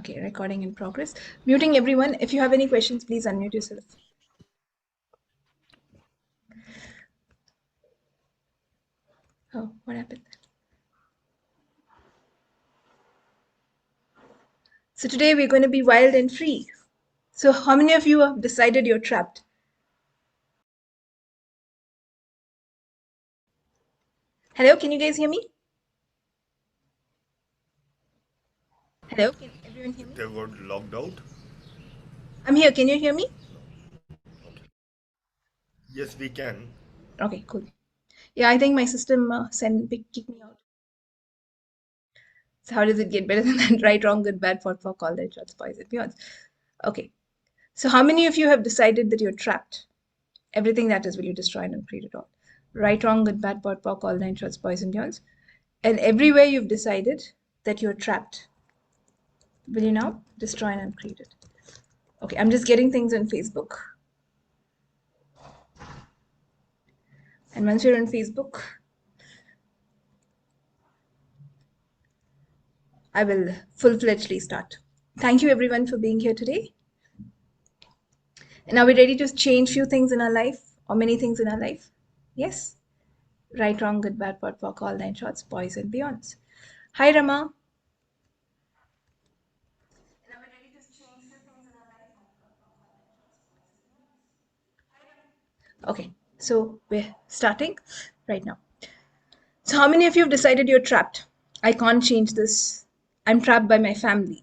Okay, recording in progress. Muting everyone. If you have any questions, please unmute yourself. Oh, what happened? So today we're going to be wild and free. So how many of you have decided you're trapped? Hello, can you guys hear me? Hello, can everyone hear me? They got locked out? I'm here. Can you hear me? Yes, we can. Okay, cool. Yeah, I think my system kicked me out. So how does it get better than that? Right, wrong, good, bad, for all that shots, boys and beyond. Okay. So how many of you have decided that you're trapped? Everything that is, will you destroy and create it all? Right, wrong, good, bad, POC, all nine shots, boys and beyonds. And everywhere you've decided that you're trapped, will you now destroy and uncreate it? Okay, I'm just getting things on Facebook. And once you're on Facebook, I will full-fledgedly start. Thank you everyone for being here today. And are we ready to change few things in our life or many things in our life? Yes? Right, wrong, good, bad, POC, all nine shots, boys and beyonds. Hi Rama. Okay, so we're starting right now. So how many of you have decided you're trapped? I can't change this. I'm trapped by my family.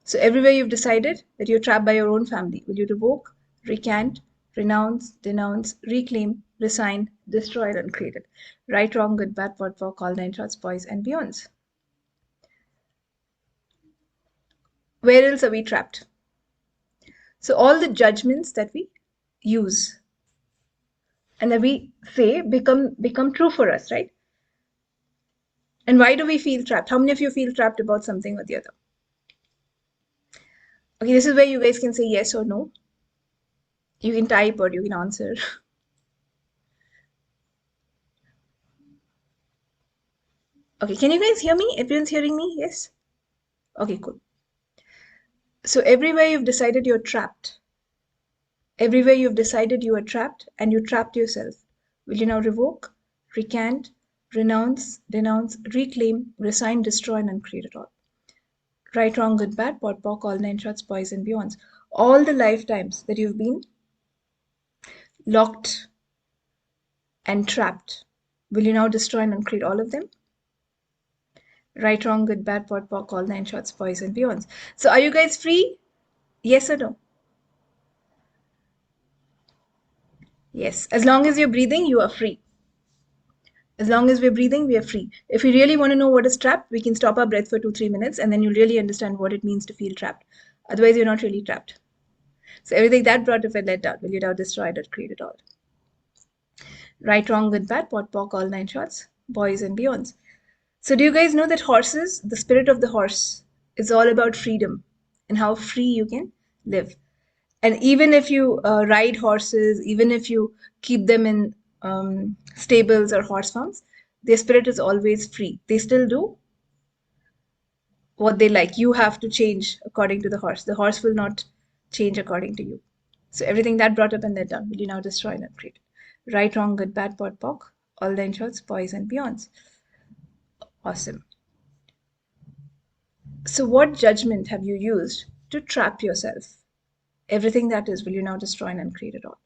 So everywhere you've decided that you're trapped by your own family, will you revoke, recant, renounce, denounce, reclaim, resign, destroy, and uncreate it? Right, wrong, good, bad, POC, all nine shots, boys and beyonds. Where else are we trapped? So all the judgments that we use and that we say become true for us, right? And why do we feel trapped? How many of you feel trapped about something or the other? Okay, this is where you guys can say yes or no. You can type or you can answer. Okay, can you guys hear me? Everyone's hearing me? Yes? Okay, cool. So everywhere you've decided you're trapped, everywhere you've decided you are trapped and you trapped yourself, will you now revoke, recant, renounce, denounce, reclaim, resign, destroy, and uncreate it all? Right, wrong, good, bad, POC, all nine shots, boys and beyonds. All the lifetimes that you've been locked and trapped, will you now destroy and uncreate all of them? Right, wrong, good, bad, POC, all nine shots, boys and beyonds. So are you guys free? Yes or no? Yes. As long as you're breathing, you are free. As long as we're breathing, we are free. If we really want to know what is trapped, we can stop our breath for 2-3 minutes and then you'll really understand what it means to feel trapped. Otherwise, you're not really trapped. So everything that brought up and let down, will you now destroy it or create it all? Right, wrong, good, bad, POC, all nine shots, boys and beyonds. So do you guys know that horses, the spirit of the horse, is all about freedom and how free you can live? And even if you ride horses, even if you keep them in stables or horse farms, their spirit is always free. They still do what they like. You have to change according to the horse. The horse will not change according to you. So everything that brought up and that done, will you now destroy and upgrade? Right, wrong, good, bad, POC, all nine shots, boys and beyonds. Awesome. So what judgment have you used to trap yourself? Everything that is, will you now destroy and uncreate it all?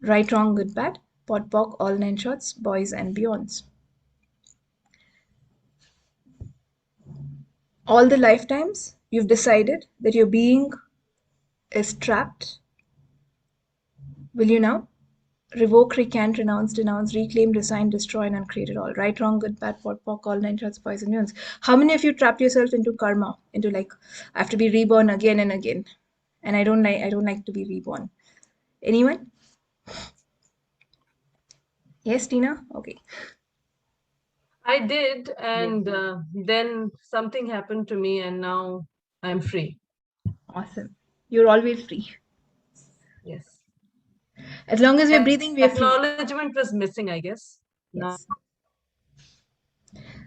Right, wrong, good, bad, POC, all nine shots, boys and beyonds. All the lifetimes you've decided that your being is trapped, will you now revoke, recant, renounce, denounce, reclaim, resign, destroy, and uncreate it all? Right, wrong, good, bad, POC, all nine shots, boys and beyonds. How many of you trap yourself into karma, into like, I have to be reborn again and again, and I don't like to be reborn? Anyone? Yes, Tina? Okay. I did, and then something happened to me, and now I'm free. Awesome. You're always free. Yes. As long as we're breathing, we're free. Acknowledgement was missing, I guess. Yes.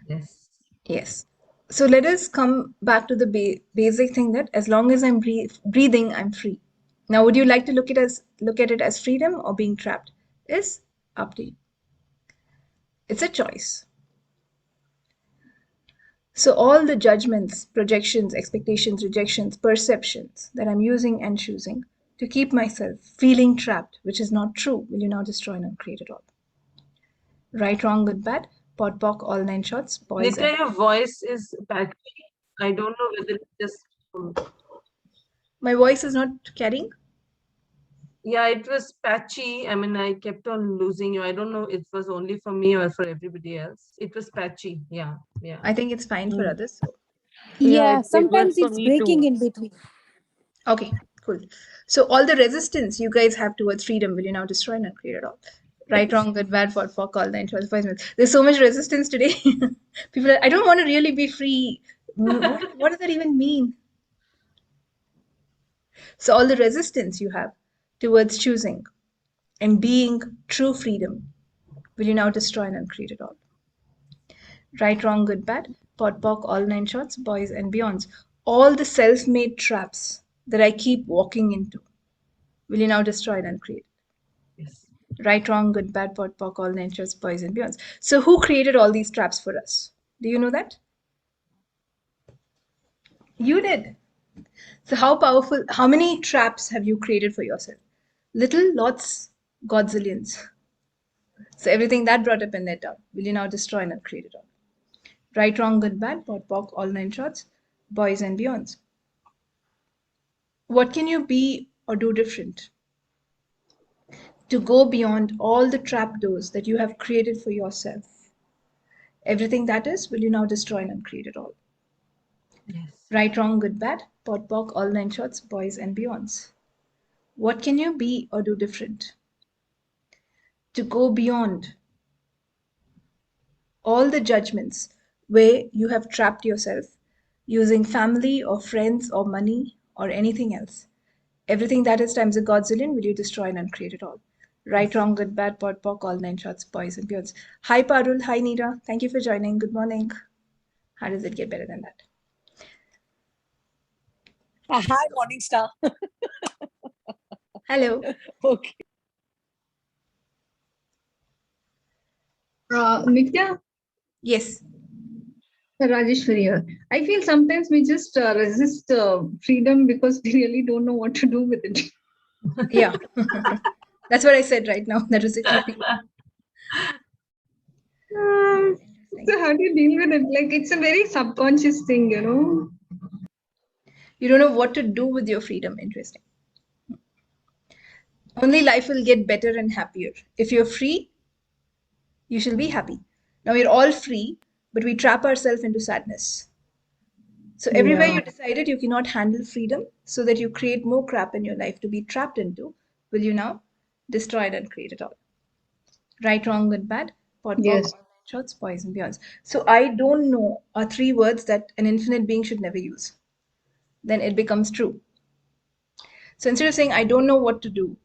Yes. Yes. So let us come back to the basic thing that as long as I'm breathing, I'm free. Now, would you like to look at it as freedom or being trapped? Is up to you. It's a choice. So all the judgments, projections, expectations, rejections, perceptions that I'm using and choosing to keep myself feeling trapped, which is not true, will you now destroy and uncreate it all? Right, wrong, good, bad, pot, pock, all 9 shots, boys. Nithya, your voice is patchy. I don't know whether it's just. My voice is not carrying? Yeah, it was patchy. I mean, I kept on losing you. I don't know if it was only for me or for everybody else. It was patchy. Yeah. I think it's fine for others. So. Yeah, it sometimes was for it's me breaking too. in between. Okay, cool. So all the resistance you guys have towards freedom, will you now destroy and uncreate it all? Right, wrong, good, bad, pot, pock, all 9, 12, 5 minutes. There's so much resistance today. People are, I don't want to really be free. What does that even mean? So all the resistance you have towards choosing and being true freedom, will you now destroy and uncreate it all? Right, wrong, good, bad, pot, pock, all 9 shots, boys and beyonds. All the self-made traps that I keep walking into, will you now destroy and uncreate? Yes. Right, wrong, good, bad, pot, pock, all 9 shots, boys and beyonds. So who created all these traps for us? Do you know that? You did. So how powerful, how many traps have you created for yourself? Little, lots, godzillions. So everything that brought up in that down, will you now destroy and uncreate it all? Right, wrong, good, bad, pot, pock, all 9 shots, boys and beyonds. What can you be or do different to go beyond all the trapdoors that you have created for yourself? Everything that is, will you now destroy and uncreate it all? Yes. Right, wrong, good, bad, pot, pock, all 9 shots, boys and beyonds. What can you be or do different to go beyond all the judgments where you have trapped yourself using family or friends or money or anything else? Everything that is times a godzillion, will you destroy and uncreate it all? Right, wrong, good, bad, pot, pock, all 9 shots, boys and beyonds. Hi, Parul. Hi, Neera. Thank you for joining. Good morning. How does it get better than that? Hi, Morning Star. Hello. Okay. Nithya, Yes. Rajeshwari here. I feel sometimes we just resist freedom because we really don't know what to do with it. Yeah. That's what I said right now. That was exactly. So how do you deal with it? Like it's a very subconscious thing, you know. You don't know what to do with your freedom. Interesting. Only life will get better and happier. If you're free, you shall be happy. Now we're all free, but we trap ourselves into sadness. So everywhere Yeah. you decided you cannot handle freedom, so that you create more crap in your life to be trapped into, will you now destroy it and create it all? Right, wrong, good, bad, pot, Yes. pock, shots, poison, beyonds. So I don't know are 3 words that an infinite being should never use. Then it becomes true. So instead of saying I don't know what to do,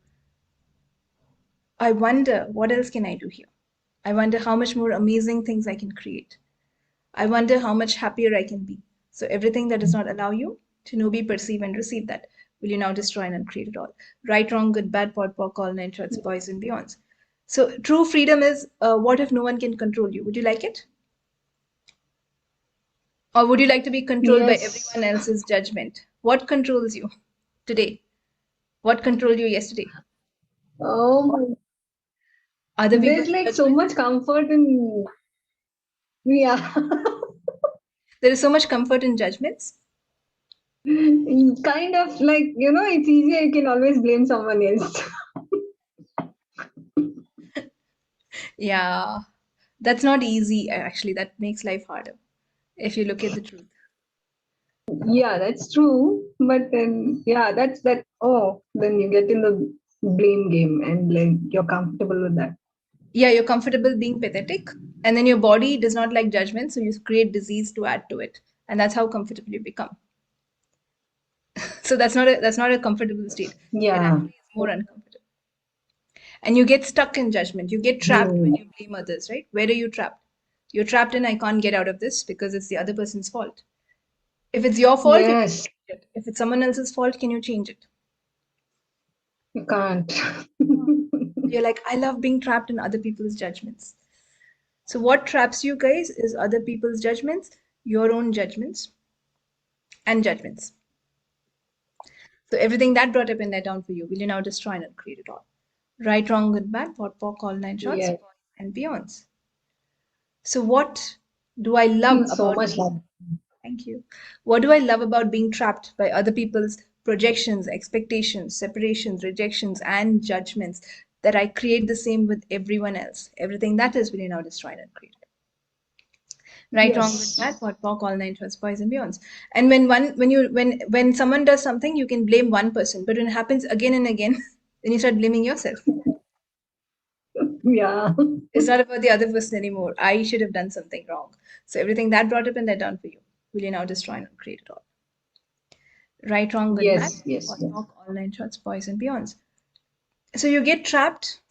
I wonder what else can I do here? I wonder how much more amazing things I can create. I wonder how much happier I can be. So everything that does not allow you to know, be, perceive, and receive that, will you now destroy and uncreate it all? Right, wrong, good, bad, pot, pock, all 9 shots, boys and beyonds. So true freedom is what if no one can control you? Would you like it? Or would you like to be controlled by Yes. everyone else's judgment? What controls you today? What controlled you yesterday? Oh, Other there's people's like so judgment? much comfort in yeah. There is so much comfort in judgments. Kind of like, you know, it's easier, you can always blame someone else. Yeah, that's not easy, actually. That makes life harder if you look at the truth. Yeah, that's true. But then, yeah, that's that. Oh, then you get in the blame game and like you're comfortable with that. Yeah, you're comfortable being pathetic, and then your body does not like judgment, so you create disease to add to it, and that's how comfortable you become. So that's not a comfortable state. It Yeah. actually is more uncomfortable, and you get stuck in judgment. You get trapped when Hmm. you blame others, right? Where are you trapped? You're trapped in, I can't get out of this because it's the other person's fault. If it's your fault, you can Yes, change it. If it's someone else's fault, can you change it? you can't. You're like, I love being trapped in other people's judgments. So what traps you guys is other people's judgments, your own judgments, and judgments. So everything that brought up and let down for you, will you now destroy and create it all? Right, wrong, good, bad, pot, pock, all nine shots, Yes, and beyonds. So what do I love feels so about much love. Thank you. What do I love about being trapped by other people's projections, expectations, separations, rejections, and judgments that I create the same with everyone else? Everything that is will you now destroy and create. Right, wrong, good, Yes, bad, pot, pock, all nine shots, boys and beyonds. And when someone does something, you can blame one person, but when it happens again and again, then you start blaming yourself. yeah. It's not about the other person anymore. I should have done something wrong. So everything that brought up and let down for you, will you now destroy and create it all? Right, wrong, good, bad, Yes, yes, pot, yes. pock, all nine shots, boys and beyonds. So you get trapped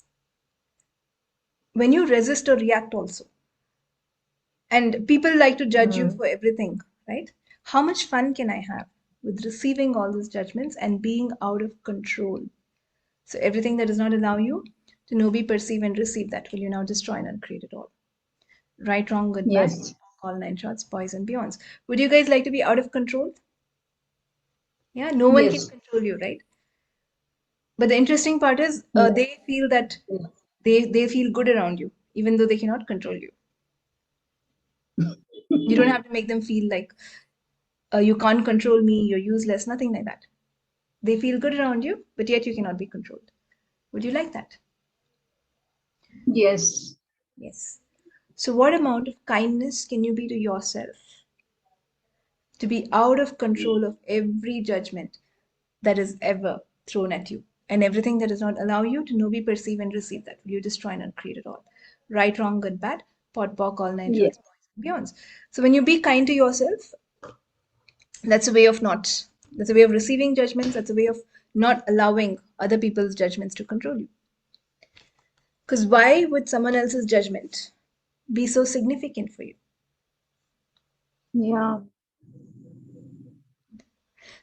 when you resist or react also. And people like to judge you for everything, right? How much fun can I have with receiving all these judgments and being out of control? So everything that does not allow you to know, be, perceive, and receive that, will you now destroy and uncreate it all? Right, wrong, good, bad, Yes, all nine shots, boys and beyonds. Would you guys like to be out of control? Yeah, no one can yes. control you, right? But the interesting part is Yes. they feel that they feel good around you, even though they cannot control you. You don't have to make them feel like you can't control me, you're useless, nothing like that. They feel good around you, but yet you cannot be controlled. Would you like that? Yes. Yes. So, what amount of kindness can you be to yourself to be out of control of every judgment that is ever thrown at you and everything that does not allow you to know, be, perceive, and receive that? Will you destroy and create it all? Right, wrong, good, bad, pot, pock, all nine Yes. shots, boys, and beyonds. So, when you be kind to yourself, that's a way of not, that's a way of receiving judgments, that's a way of not allowing other people's judgments to control you. Because why would someone else's judgment be so significant for you? Yeah.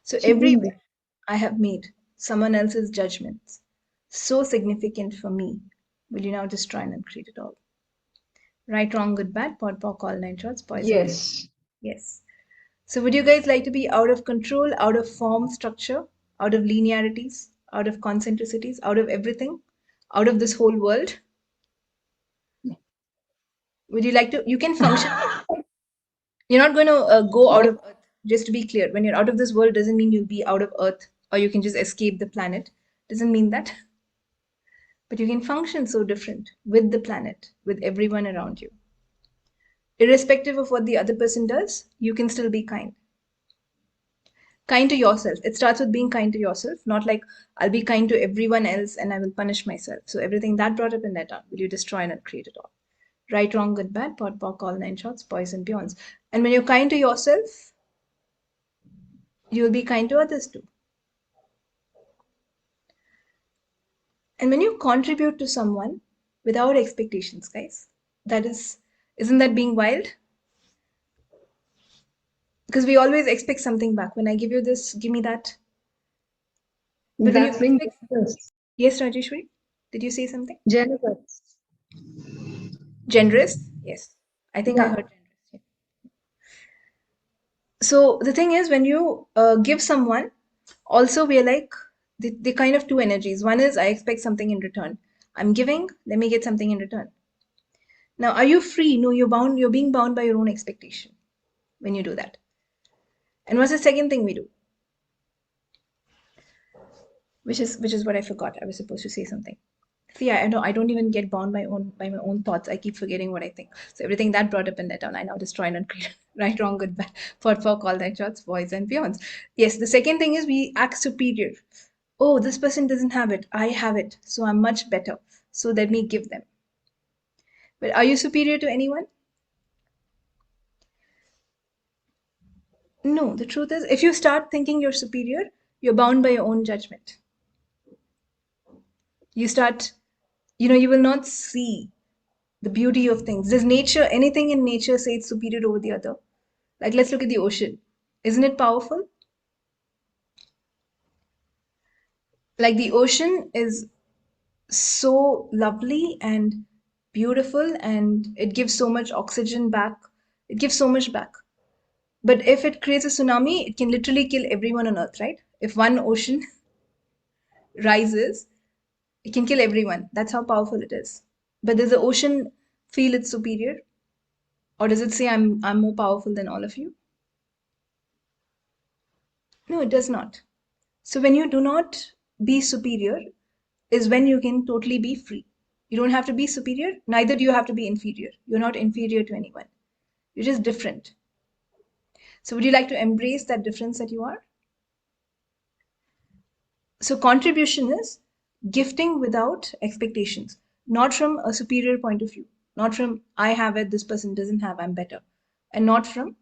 So Chilling. everywhere I have made someone else's judgments so significant for me, will you now destroy and create it all? Right, wrong, good, bad, pot, pock, all nine shots, boys and beyond. Yes. Yes. So would you guys like to be out of control, out of form, structure, out of linearities, out of concentricities, out of everything, out of this whole world? Would you like to? You can function. You're not going to go out of Earth. Just to be clear, when you're out of this world, doesn't mean you'll be out of Earth or you can just escape the planet. Doesn't mean that. But you can function so different with the planet, with everyone around you. Irrespective of what the other person does, you can still be kind. Kind to yourself. It starts with being kind to yourself, not like I'll be kind to everyone else and I will punish myself. So everything that brought up and let down, will you destroy and create it all? Right, wrong, good, bad, pot, pock, all nine shots, boys and beyonds. And when you're kind to yourself, you'll be kind to others too. And when you contribute to someone without expectations, guys, isn't that being wild? Because we always expect something back. When I give you this, give me that. But when you That's being expect, generous. yes, Rajeshwari, did you say something? Generous. Generous? Yes. I think I Yeah. heard generous. Yeah. So the thing is, when you give someone, also we're like, the kind of two energies. One is I expect something in return. I'm giving, let me get something in return. Now, are you free? No, you're being bound by your own expectation when you do that. And what's the second thing we do? Which is what I forgot. I was supposed to say something. See, I know I don't even get bound by my own thoughts. I keep forgetting what I think. So everything that brought up and let down, I now destroy and create. Right, wrong, good, bad, for all that shots, voids and beyonds. Yes, the second thing is we act superior. Oh, this person doesn't have it. I have it. So I'm much better. So let me give them. But are you superior to anyone? No, the truth is, if you start thinking you're superior, you're bound by your own judgment. You start, you will not see the beauty of things. Does nature, anything in nature, say it's superior over the other? Like, let's look at the ocean. Isn't it powerful? Like, the ocean is so lovely and beautiful, and it gives so much oxygen back. It gives so much back. But if it creates a tsunami, it can literally kill everyone on Earth, right? If one ocean rises, it can kill everyone. That's how powerful it is. But does the ocean feel it's superior? Or does it say I'm more powerful than all of you? No, it does not. So when you do not be superior is when you can totally be free. You don't have to be superior, neither do you have to be inferior. You're not inferior to anyone. You're just different. So would you like to embrace that difference that you are? So contribution is gifting without expectations, not from a superior point of view, not from I have it, this person doesn't have, I'm better, and not from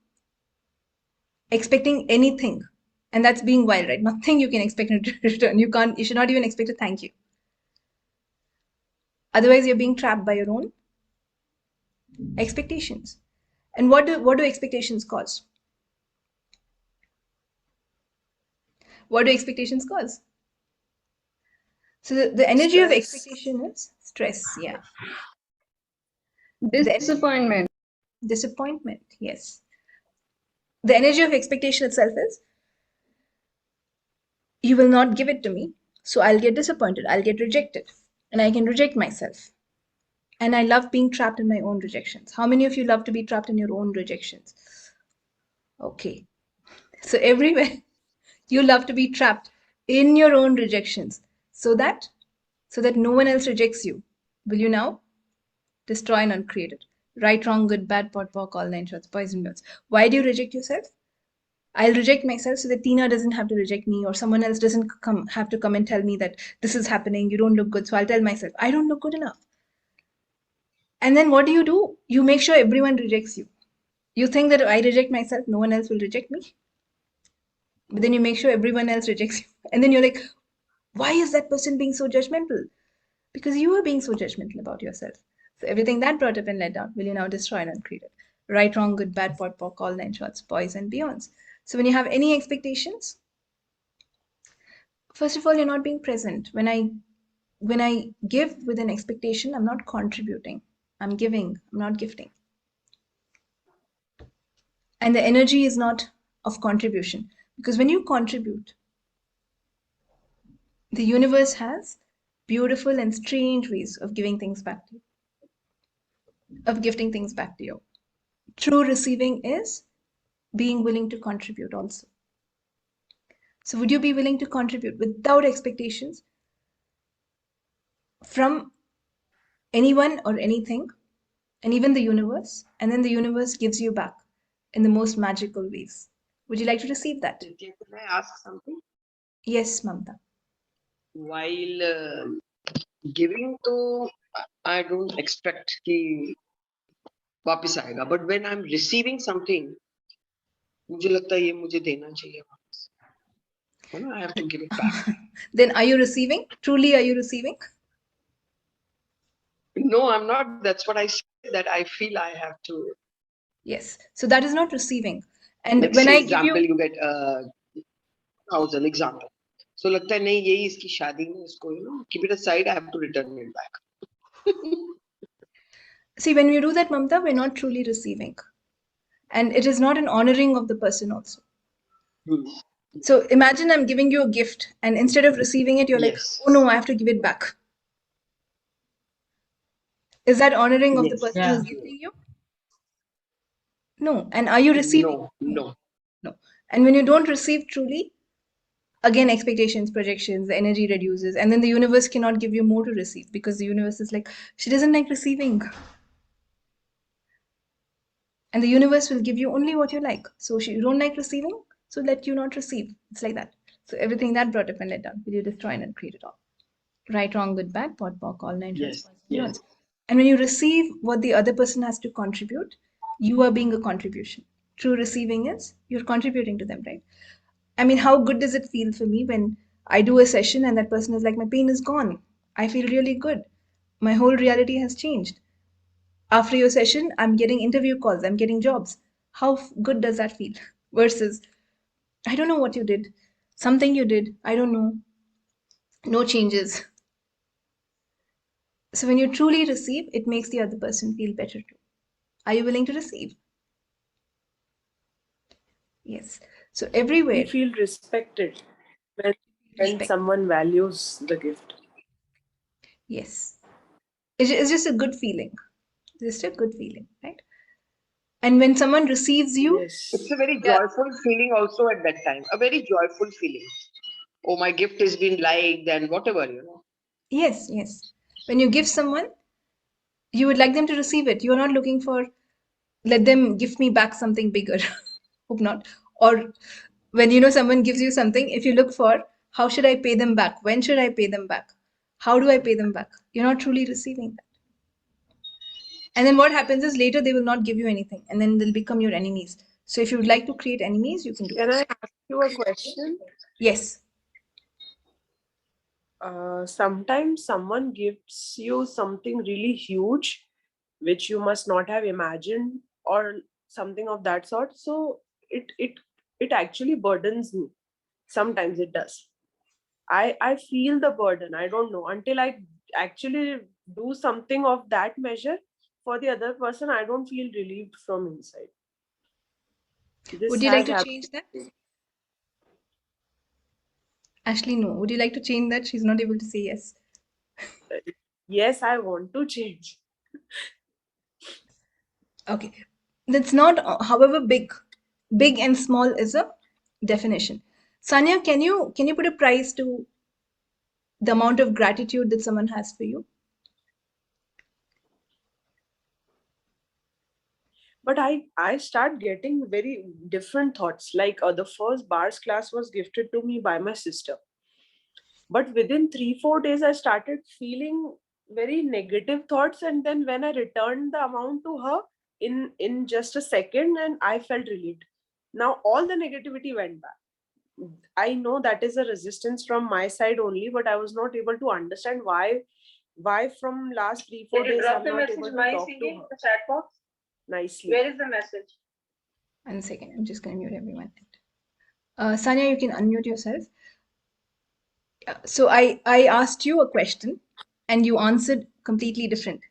expecting anything. And that's being wild, right? Nothing you can expect in return. You should not even expect a thank you. Otherwise, you're being trapped by your own expectations. And what do expectations cause? What do expectations cause? So the energy of expectation is stress, yeah. Disappointment. Disappointment, yes. The energy of expectation itself is, you will not give it to me, so I'll get disappointed, I'll get rejected, and I can reject myself. And I love being trapped in my own rejections. How many of you love to be trapped in your own rejections? Okay. So everywhere you love to be trapped in your own rejections so that no one else rejects you. Will you now destroy and uncreate it? Right, wrong, good, bad, pot, pock, all nine shots, boys and girls. Why do you reject yourself? I'll reject myself so that Tina doesn't have to reject me, or someone else doesn't have to come and tell me that this is happening, you don't look good. So I'll tell myself, I don't look good enough. And then what do? You make sure everyone rejects you. You think that if I reject myself, no one else will reject me. But then you make sure everyone else rejects you. And then you're like, why is that person being so judgmental? Because you are being so judgmental about yourself. So everything that brought up and let down will you now destroy and uncreate it. Right, wrong, good, bad, pot, pock, all nine shots, boys and beyonds. So when you have any expectations, first of all, you're not being present. When I give with an expectation, I'm not contributing. I'm giving, I'm not gifting. And the energy is not of contribution. Because when you contribute, the universe has beautiful and strange ways of giving things back to you, of gifting things back to you. True receiving is being willing to contribute also. So would you be willing to contribute without expectations from anyone or anything, and even the universe, and then the universe gives you back in the most magical ways? Would you like to receive that? Nithya, could I ask something? Yes, Mamta. While giving to, I don't expect कि वापस आएगा, but when I'm receiving something, मुझे लगता है ये मुझे देना चाहिए वापस. You know, I have to give it back. Then are you receiving? Truly, are you receiving? No, I'm not. That's what I said, that I feel I have to. Yes. So that is not receiving. And Like, when say I give example, you you get 1,000 example. So लगता है नहीं यही इसकी शादी में इसको, you know, keep it aside. I have to return it back. see, when we do that, Mamta, we're not truly receiving. And it is not an honoring of the person also. So imagine I'm giving you a gift, and instead of receiving it, you're Yes. like, oh no, I have to give it back. Is that honoring of the Yes. person Yeah. who's gifting you? No. And are you receiving? No. No. And when you don't receive truly, again, expectations, projections, the energy reduces, and then the universe cannot give you more to receive, because the universe is like, she doesn't like receiving. And the universe will give you only what you like. So you don't like receiving, so let you not receive. It's like that. So everything that brought up and let down, will you destroy and create it all? Right, wrong, good, bad, pot, pock, all nine Yes. shots. Yes. And when you receive what the other person has to contribute, you are being a contribution. True receiving is you're contributing to them, right? I mean, how good does it feel for me when I do a session and that person is like, my pain is gone. I feel really good. My whole reality has changed. After your session, I'm getting interview calls, I'm getting jobs. How good does that feel? Versus, I don't know what you did. Something you did, I don't know. No changes. So when you truly receive, it makes the other person feel better too. Are you willing to receive? Yes. So We everywhere, feel respected when respect. someone values the gift. Yes. It's just a good feeling. Just a good feeling, right? And when someone receives you, Yes. It's a very yeah, joyful feeling also at that time. A very joyful feeling. Oh, my gift has been liked and whatever, you know. yes, yes. When you give someone, you would like them to receive it. You're not looking for, let them give me back something bigger. Hope not. Or when someone gives you something, if you look for, how should I pay them back? When should I pay them back? How do I pay them back? You're not truly receiving that. And then what happens is later they will not give you anything and then they'll become your enemies. So if you would like to create enemies, you can do Can this. I ask you a question? Yes. Sometimes someone gives you something really huge, which you must not have imagined, or something of that sort. So it actually burdens me. Sometimes it does. I feel the burden. I don't know until I actually do something of that measure for the other person. I don't feel relieved from inside. This Would you like has to happened. change that? Ashley, no. Would you like to change that? She's not able to say yes. Yes, I want to change. Okay. That's not, however big and small is a definition. Sanya, can you put a price to the amount of gratitude that someone has for you? But I start getting very different thoughts. Like the first bars class was gifted to me by my sister, but within 3-4 days I started feeling very negative thoughts, and then when I returned the amount to her in just a second, and I felt relieved. Now all the negativity went back. I know that is a resistance from my side only, but I was not able to understand why from last 3-4 days I'm not able to talk to her the chat box? nicely. Where is the message? 1 second. I'm just going to mute everyone. Sanya, you can unmute yourself. So I asked you a question and you answered completely different.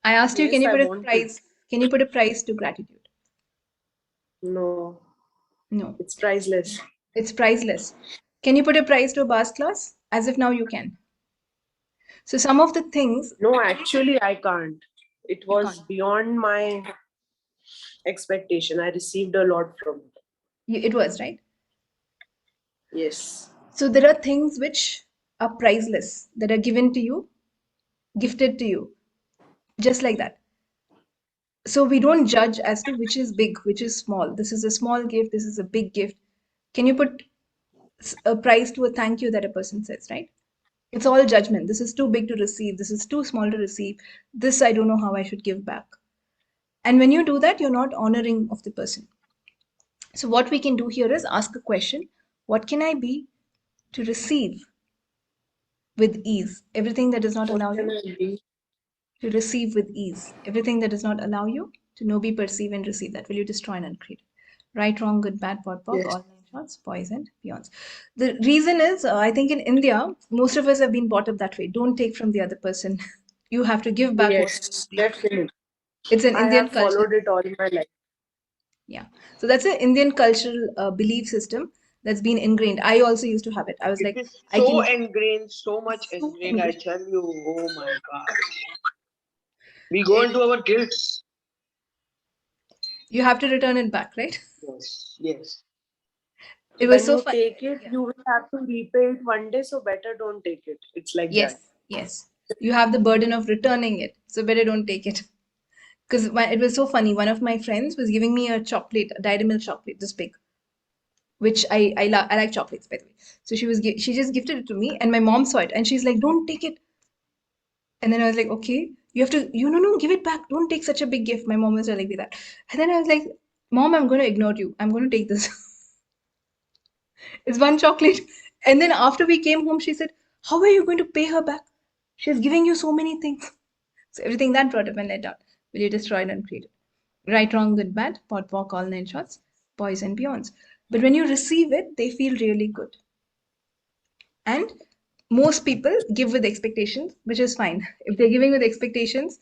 I asked you, Yes, I want to. can you put a price to gratitude? No, No, it's priceless. it's priceless. Can you put a price to a bars class? As if now you can. So some of the things No, actually, I can't. It you was can't. beyond my expectation. I received a lot from it. It was, right? Yes. So there are things which are priceless that are given to you, gifted to you, just like that. So we don't judge as to which is big, which is small. This is a small gift, this is a big gift. Can you put a price to a thank you that a person says, right? It's all judgment. This is too big to receive. This is too small to receive. This I don't know how I should give back. And when you do that, you're not honoring of the person. So what we can do here is ask a question. What can I be to receive with ease? Everything that does not What allow can you I be? to receive with ease. Everything that does not allow you to know, be, perceive, and receive. That will you destroy and uncreate. Right, wrong, good, bad, pot, pock, Yes. all nine shots, boys and beyonds. The reason is, I think in India, most of us have been brought up that way. Don't take from the other person. You have to give back whatever you Yes, take. definitely. It's an I Indian have culture. followed it all my life. Yeah. So that's an Indian cultural belief system that's been ingrained. I also used to have it. I was It like, is I so can. ingrained, so much So ingrained, I ingrained. tell you. Oh my God. We go into our guilt. You have to return it back, right? Yes, yes. It was When so you funny. take it, Yeah. you will have to repay it one day, so better don't take it. It's like that. Yes, yes. You have the burden of returning it, so better don't take it. Because it was so funny. One of my friends was giving me a chocolate, a Dairy Milk chocolate, this big, which I like chocolates by the way. So she just gifted it to me, and my mom saw it, and she's like, "Don't take it." And then I was like, "Okay, you have to, no, give it back. Don't take such a big gift." My mom was telling me that, and then I was like, "Mom, I'm going to ignore you. I'm going to take this." It's one chocolate. And then after we came home, she said, "How are you going to pay her back? She's giving you so many things." So everything that brought up and let out, will you destroy it and create it? Right, wrong, good, bad, pot, pock, all nine shots, boys and beyonds. But when you receive it, they feel really good. And most people give with expectations, which is fine. If they're giving with expectations,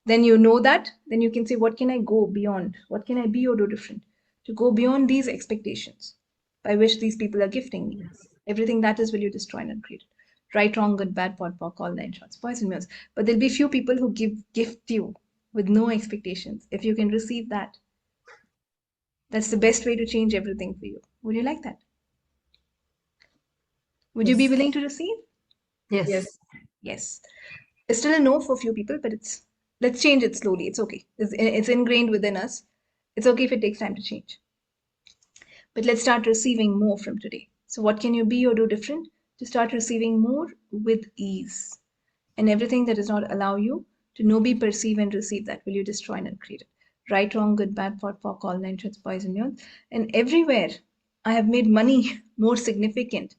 then you know that, then you can say, what can I go beyond? What can I be or do different? To go beyond these expectations by which these people are gifting me. Everything that is will you destroy and uncreate. Right, wrong, good, bad, pot, pock, all nine shots, boys and girls. But there'll be few people who gift you with no expectations. If you can receive that, that's the best way to change everything for you. Would you like that? Would you be Yes. willing to receive? Yes. Yes. It's still a no for a few people, but let's change it slowly. It's okay. It's ingrained within us. It's okay if it takes time to change. But let's start receiving more from today. So what can you be or do different to start receiving more with ease? And everything that does not allow you to know, be, perceive, and receive that, will you destroy and uncreate it? Right, wrong, good, bad, pot, pock, all nine shots, boys and girls. And everywhere I have made money more significant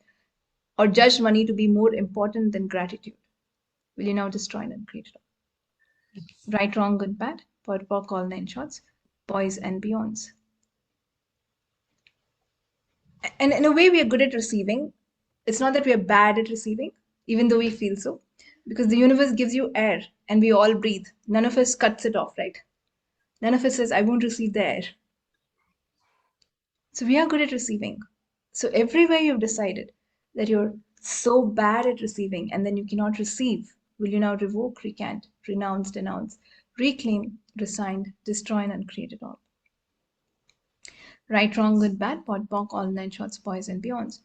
or judged money to be more important than gratitude, will you now destroy and uncreate it? Right, wrong, good, bad, pot, pock, all nine shots, boys and beyonds. And in a way, we are good at receiving. It's not that we are bad at receiving, even though we feel so, because the universe gives you air and we all breathe. None of us cuts it off, right? None of us says, I won't receive the air. So we are good at receiving. So everywhere you've decided that you're so bad at receiving and then you cannot receive, will you now revoke, recant, renounce, denounce, reclaim, resign, destroy, and uncreate it all? Right, wrong, good, bad, pot, pock, all nine shots, boys and beyonds.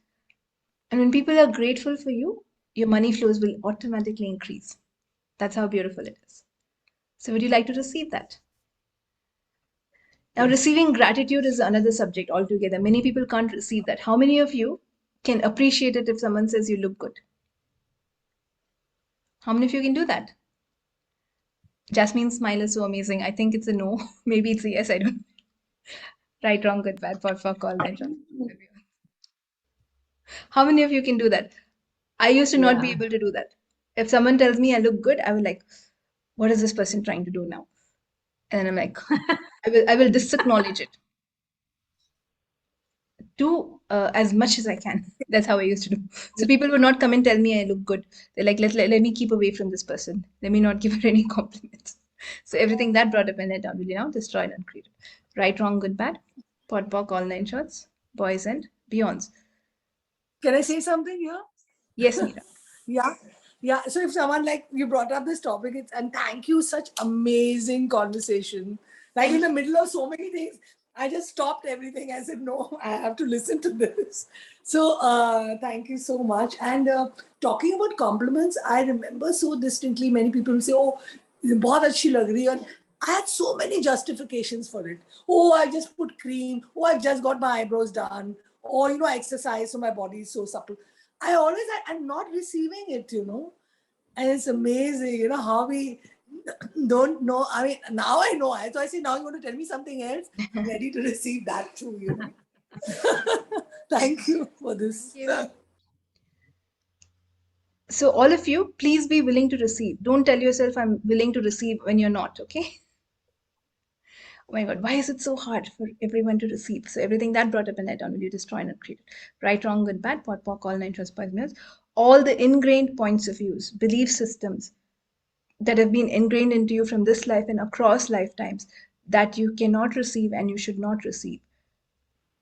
And when people are grateful for you, your money flows will automatically increase. That's how beautiful it is. So would you like to receive that? Now, receiving gratitude is another subject altogether. Many people can't receive that. How many of you can appreciate it if someone says you look good? How many of you can do that? Jasmine's smile is so amazing. I think it's a no. Maybe it's a yes. I don't. Right, wrong, good, bad, pot, fuck, all that. How many of you can do that? I used to not be Yeah. able to do that. If someone tells me I look good, I will like, what is this person trying to do now? And I'm like, I will disacknowledge it. Do as much as I can. That's how I used to do. So people would not come and tell me I look good. They're like, let me keep away from this person. Let me not give her any compliments. So everything that brought up and let down will you now destroy and uncreate. Right, wrong, good, bad, pot, pock, all nine shots, boys and beyonds. Can I say something here? Yes, Neera. Yeah. Yeah. So if someone like you brought up this topic, it's and thank you, such amazing conversation. Like in the middle of so many things, I just stopped everything. I said, no, I have to listen to this. So thank you so much. And talking about compliments, I remember so distinctly many people say, oh, बहुत अच्छी लग रही है. And I had so many justifications for it. Oh, I just put cream. Oh, I just got my eyebrows done. Or, I exercise so my body is so supple. I'm not receiving it, and it's amazing, how we don't know. I mean, now I know. So I say, now you want to tell me something else? I'm ready to receive that too, Thank you for this. Thank you. So all of you, please be willing to receive. Don't tell yourself I'm willing to receive when you're not, okay? Oh my God, why is it so hard for everyone to receive? So everything that brought up in that down will you destroy and uncreate it. Right, wrong, good, bad, pot, pock, all nine transposed, all the ingrained points of views, belief systems that have been ingrained into you from this life and across lifetimes that you cannot receive and you should not receive.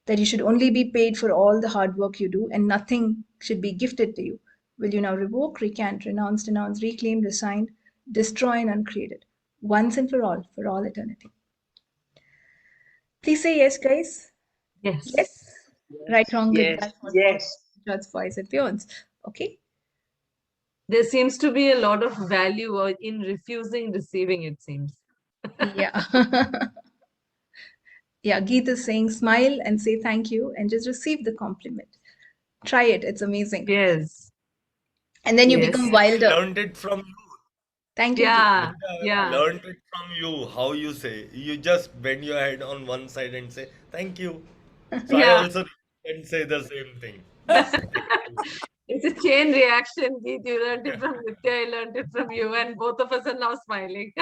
That you should only be paid for all the hard work you do and nothing should be gifted to you. Will you now revoke, recant, renounce, denounce, reclaim, resign, destroy, and uncreate it once and for all eternity? Please say yes, guys. Yes. Yes. Right, wrong, good, Yes, bad, pot, yes. shots, boys, and beyonds. Okay. There seems to be a lot of value in refusing receiving, it seems. Yeah. Yeah, Geet is saying smile and say thank you and just receive the compliment. Try it. It's amazing. Yes. And then you Yes. become I wilder. learned it from you. Thank you, Geet. Yeah. I Yeah. learned it from you. How you say. You just bend your head on one side and say, thank you. So I Yeah. also can say the same thing. Just thank you. It's a chain reaction, Geet. You learned it from Nithya, I learned it from you, and both of us are now smiling.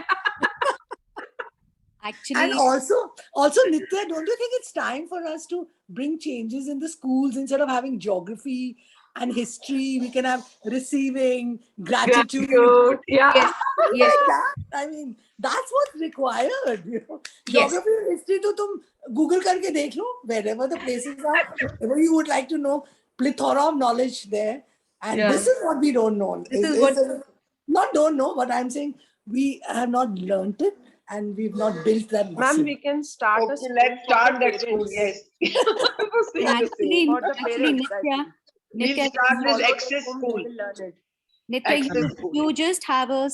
And Actually, also, Nithya, don't you think it's time for us to bring changes in the schools instead of having geography and history? We can have receiving, gratitude. Gratitude. Yeah. Yes, Things yes, like that. I mean, that's what's required. You know, yes. geography and history to tum Google karke dekh lo, wherever the places are, wherever you would like to know, plethora of knowledge there. And Yeah. this is what we don't know. This is what- Not don't know, but I'm saying we have not learnt it and we've not built that muscle. Ma'am, we can start a Okay, school let's for start the that school. parents. Yes. I was saying the same. For the actually, parents, I Nithya, think. We'll Nithya, start Follow this the access home, school. they will learn it. Nithya, Access school. you just have a,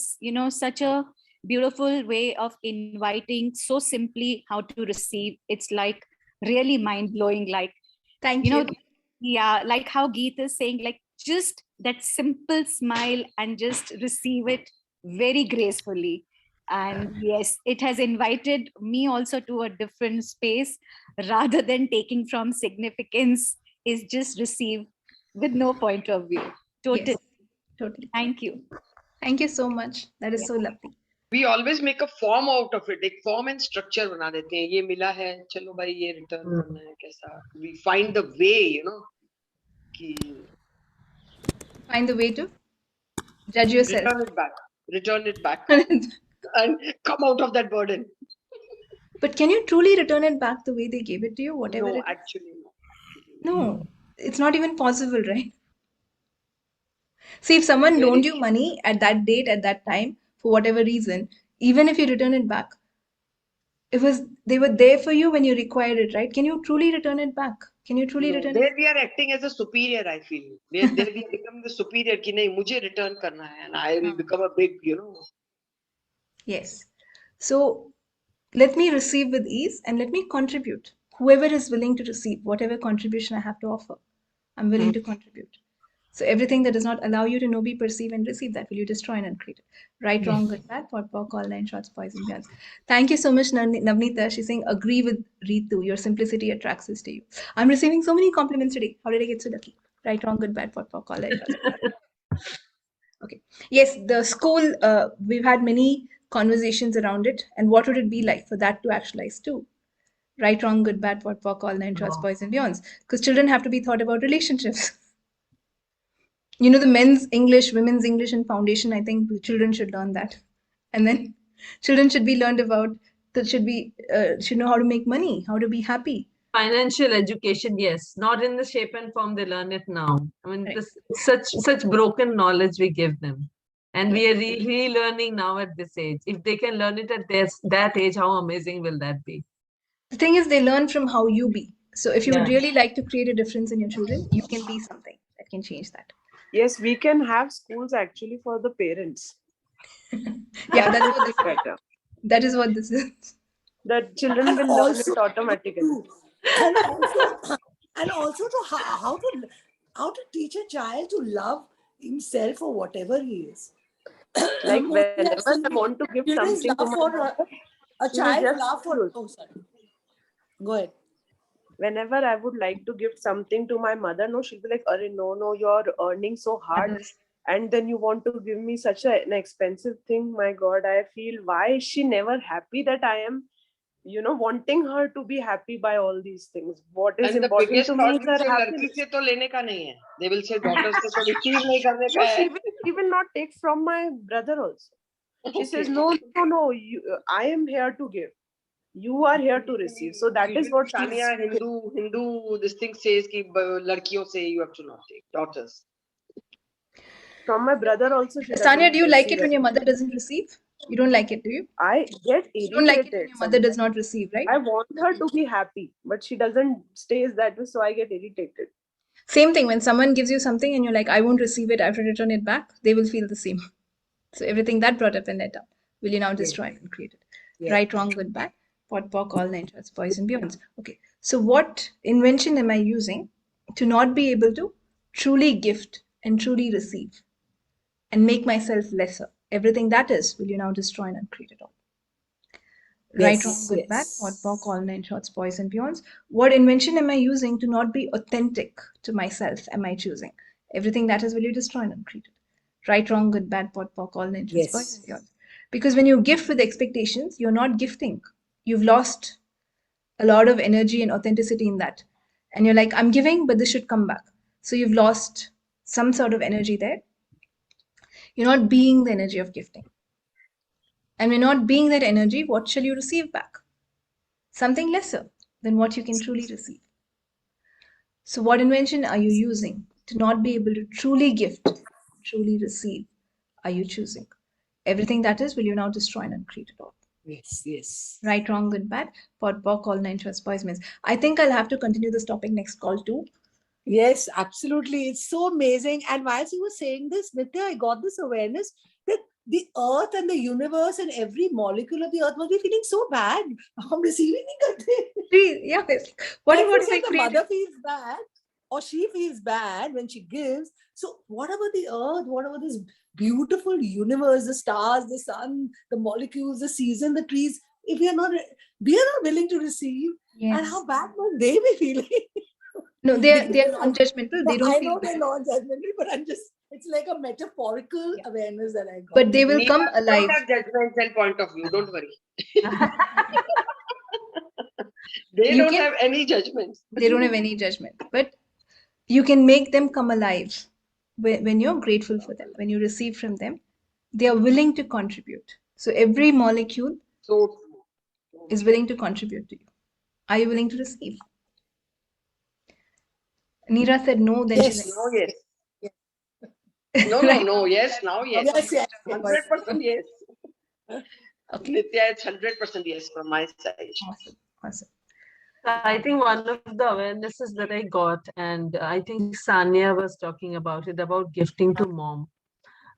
such a beautiful way of inviting so simply how to receive. It's like really mind blowing. Like, Thank you you. know, yeah, like how Geet is saying, like just that simple smile and just receive it very gracefully. And yes, it has invited me also to a different space rather than taking from significance, is just receive with no point of view. Totally. Yes, totally. Thank you. Thank you so much. That is so lovely. We always make a form out of it. एक form and structure बना देते हैं. ये मिला है, चलो भाई ये return करना है कैसा? We find the way, you know. कि Find the way to judge yourself. return it back, and come out of that burden. But can you truly return it back the way they gave it to you? Whatever No, it is? actually no. No, it's not even possible, right? See, if someone loaned you money at that date, at that time, for whatever reason, even if you return it back, they were there for you when you required it, right? Can you truly return it back? Can you truly No, return there it? we are acting as a superior, I feel. There we become the superior कि नहीं मुझे return करना है, and I will become a big, you know. Yes. So let me receive with ease and let me contribute. Whoever is willing to receive, whatever contribution I have to offer, I'm willing to contribute. So everything that does not allow you to know, be, perceive, and receive, that will you destroy and uncreate it. Right, wrong, good, bad, pot, pock, all nine shots, poison, beyond. Thank you so much, Navneeta. She's saying, agree with Ritu. Your simplicity attracts us to you. I'm receiving so many compliments today. How did I get so lucky? Right, wrong, good, bad, pot, pock, all nine shots. Okay. Yes, the school, we've had many conversations around it. And what would it be like for that to actualize too? Right, wrong, good, bad, pot, pock, all nine shots, boys and beyonds. Because children have to be thought about relationships. You know, the men's English, women's English and foundation, I think children should learn that. And then children should be learned about, should know how to make money, how to be happy. Financial education, yes. Not in the shape and form they learn it now. I mean, Right. this such broken knowledge we give them. And we are relearning now at this age. If they can learn it at that age, how amazing will that be? The thing is, they learn from how you be. So if you would really like to create a difference in your children, you can be something that can change that. Yes, we can have schools actually for the parents. Yeah, that's what this is. Better. That is what this is. That children will learn it automatically. And also to how to teach a child to love himself for whatever he is. Like Mostly I've whenever seen I want to give children's something to love my for mother, a she will child's just love for. refuse. Oh, sorry. Go ahead. Whenever I would like to give something to my mother, no, she'll be like, "Arey, no, you're earning so hard, and then you want to give me such an expensive thing." My God, I feel, why is she never happy that I am, wanting her to be happy by all these things? What is And the important biggest to me is thought will her say happiness. लड़की से तो लेने का नहीं है. They will say daughter से तो receive नहीं करने का है. She will not take from my brother also. She says, no, I am here to give. You are here to receive. So that is what Sania Hindu this thing says कि लड़कियों से you have to not take daughters. From my brother also. She Sania, do you like it receive when your mother doesn't receive? You don't like it, do you? I get You don't like it when irritated. your mother does not receive, right? I want her to be happy, but she doesn't stays that way, so I get irritated. Same thing, when someone gives you something and you're like, I won't receive it, I have to return it back, they will feel the same. So everything that brought up and let down, will you now destroy and create it? Yeah. Right, wrong, good, bad, pot, pock, all nine shots, boys and beyonds. Okay, so what invention am I using to not be able to truly gift and truly receive and make myself lesser? Everything that is, will you now destroy and uncreate it all? Right, wrong, good, bad, pot, pock, all nine shots, boys and beyonds. What invention am I using to not be authentic to myself? Am I choosing? Everything that is will you destroy and uncreate it. Right, wrong, good, bad, pot, pock, all nature, Yes. poison, yours. Because when you gift with expectations, you're not gifting. You've lost a lot of energy and authenticity in that. And you're like, I'm giving, but this should come back. So you've lost some sort of energy there. You're not being the energy of gifting. And when not being that energy, what shall you receive back? Something lesser than what you can truly receive. So what invention are you using to not be able to truly gift, truly receive? Are you choosing? Everything that is, will you now destroy and uncreate it all? Yes, yes. Right, wrong, good, bad, pot, pock, all nine trust, poisons. I think I'll have to continue this topic next call too. Yes, absolutely. It's so amazing. And whilst you were saying this, Nithya, I got this awareness that the earth and the universe and every molecule of the earth must be feeling so bad. I'm receiving it. Yeah, what Like about you said, if I the create? mother feels bad or she feels bad when she gives. So what about the earth? What about this beautiful universe, the stars, the sun, the molecules, the season, the trees? If we are not willing to receive, and Yes. how bad must they be feeling? No, they're non-judgmental. No, They don't I feel know they're bad. non-judgmental, but it's like a metaphorical Yeah. awareness that I got. But they will We come don't alive. have judgments and point of view. Don't worry. They You don't can- have any judgments. They don't have any judgment. But you can make them come alive when you're grateful for them. When you receive from them, they are willing to contribute. So every molecule So is willing to contribute to you. Are you willing to receive? Neera said no, then Yes. she's now, yes. like, No. Yes, now, yes. Yes. 100% yes. Okay. Nithya, it's 100% yes from my side. Awesome. I think one of the awarenesses that I got, and I think Sanya was talking about it, about gifting to mom.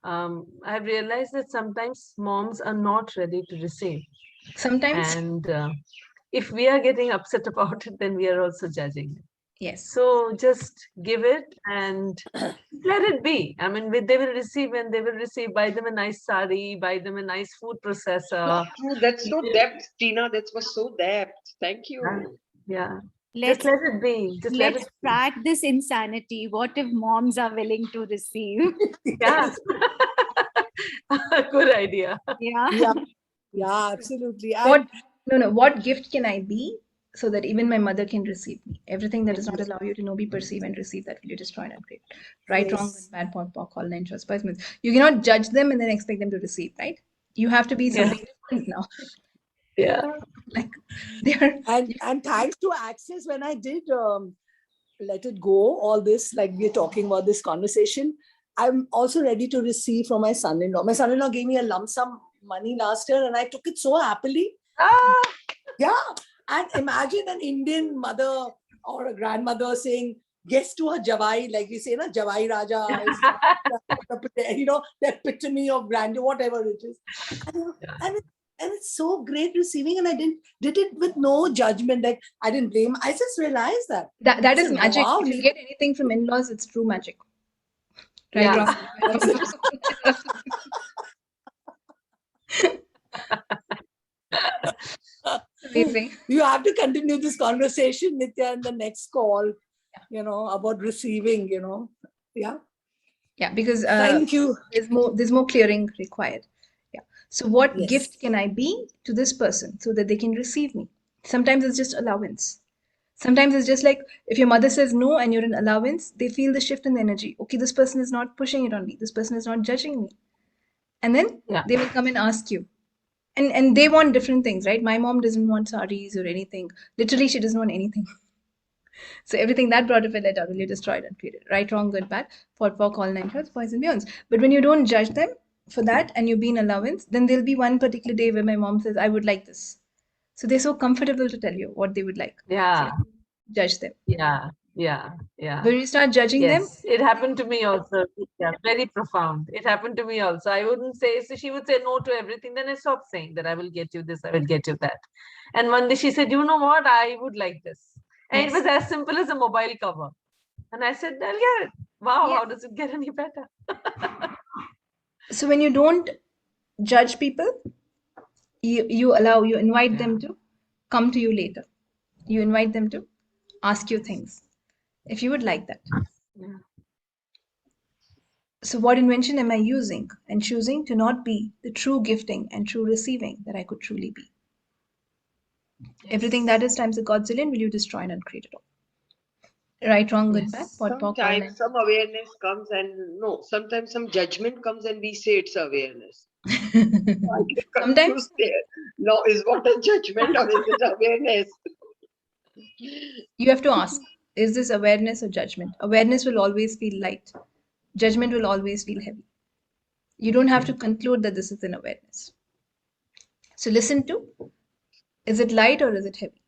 I've realized that sometimes moms are not ready to receive. Sometimes, And if we are getting upset about it, then we are also judging it. yes. So just give it and let it be. I mean, they will receive, and they will receive. Buy them a nice sari, buy them a nice food processor. True, that's so depth, Tina. That was so depth. Thank you. Yeah. Let's Just let it be. Just let let's it be. track this insanity. What if moms are willing to receive? Yeah. Good idea. Yeah. Yeah, absolutely. What gift can I be so that even my mother can receive me? Everything that does not allow you to know, be, perceive, and receive, that will you destroy and uncreate. Right, wrong, good, bad, pot, pock, all nine trust, poisons. You cannot judge them and then expect them to receive, right? You have to be something different now. Yeah. Like they're And thanks to Access, when I did let it go, all this, like we're talking about this conversation, I'm also ready to receive from my son-in-law. My son-in-law gave me a lump sum money last year and I took it so happily. Yeah. And imagine an Indian mother or a grandmother saying yes to her Javai, like we say, na, Javai Raja is, the epitome of grandeur, whatever it is. And it's so great receiving, and I did it with no judgment. Like I didn't blame. I just realized that that is said, magic. wow, If you get anything from in-laws, it's true magic. Right, Yeah. wrong. Amazing. You have to continue this conversation, Nithya, in the next call. About receiving. Yeah, because Thank you. there's more clearing required. Yeah. So what Yes. gift can I be to this person so that they can receive me? Sometimes it's just allowance. Sometimes it's just like if your mother says no and you're in allowance, they feel the shift in the energy. Okay, this person is not pushing it on me. This person is not judging me. And then they will come and ask you. And they want different things, right? My mom doesn't want saris or anything. Literally, she doesn't want anything. So everything that brought a fillet will you destroyed and created. Right, wrong, good, bad, pot, pock, all nine trust, poison, beyonds. But when you don't judge them for that and you be in allowance, then there'll be one particular day where my mom says, I would like this. So they're so comfortable to tell you what they would like. Yeah. So judge them. Yeah. But when you start judging them, Yes, it happened to me also. Yeah, very profound. It happened to me also. I wouldn't say, so she would say no to everything. Then I stopped saying that I will get you this, I will get you that. And one day she said, you know what, I would like this. And it was as simple as a mobile cover. And I said, I'll get it. Wow, how does it get any better? So when you don't judge people, you invite them to come to you later. You invite them to ask you things. If you would like that. Yeah. So what invention am I using and choosing to not be the true gifting and true receiving that I could truly be? Everything that is times a godzillion, will you destroy and uncreate it all? Right, wrong, good, bad, pot, pock, all Sometimes nine. some awareness comes and no, sometimes some judgment comes and we say it's awareness. I get Sometimes confused there. No, is what a judgment or is it awareness? you have to ask, is this awareness or judgment? Awareness will always feel light. Judgment will always feel heavy. You don't have to conclude that this is an awareness. So listen to, is it light or is it heavy?